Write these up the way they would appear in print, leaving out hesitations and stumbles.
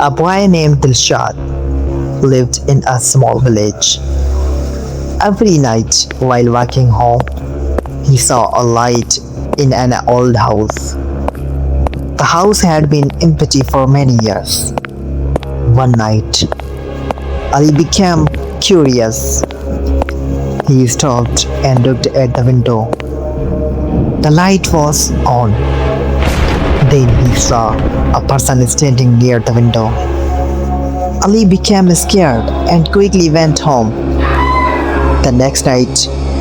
A boy named Dilshad lived in a small village. Every night while walking home, he saw a light in an old house. The house had been empty for many years. One night, Ali became curious. He stopped and looked at the window. The light was on. Then he saw a person standing near the window. Ali became scared and quickly went home. The next night,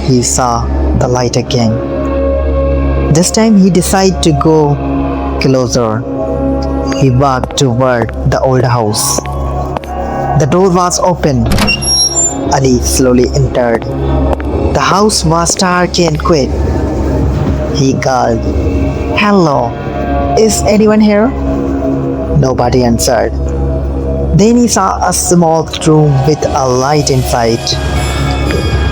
he saw the light again. This time he decided to go closer. He walked toward the old house. The door was open. Ali slowly entered. The house was dark and quiet. He called, "Hello, is anyone here?" Nobody answered. Then he saw a small room with a light inside.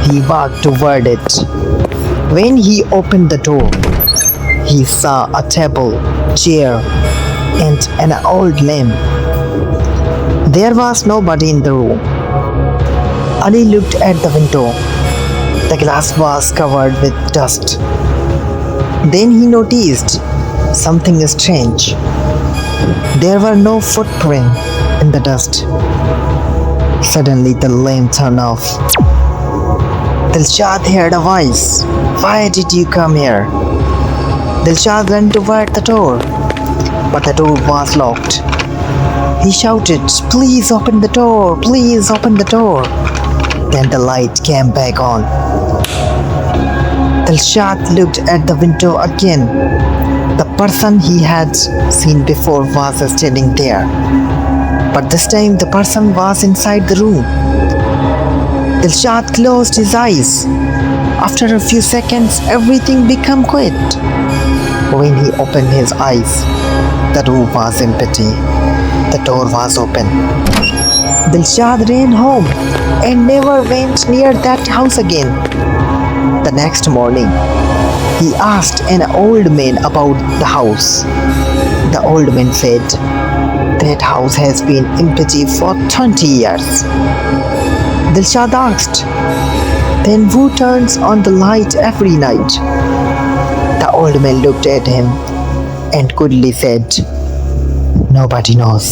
He walked toward it. When he opened the door, he saw a table, chair, and an old lamp. There was nobody in the room. Ali looked at the window. The glass was covered with dust. Then he noticed something strange. There were no footprints in the dust. Suddenly the lamp turned off. Dilshad heard a voice. "Why did you come here?" Dilshad ran toward the door, but the door was locked. He shouted, "Please open the door! Please open the door!" Then the light came back on. Dilshad looked at the window again. The person he had seen before was standing there. But this time the person was inside the room. Dilshad closed his eyes. After a few seconds, everything became quiet. When he opened his eyes, the room was empty. The door was open. Dilshad ran home and never went near that house again. The next morning, he asked an old man about the house. The old man said, "That house has been empty for 20 years. Dilshad asked, "Then who turns on the light every night?" The old man looked at him and coolly said, "Nobody knows."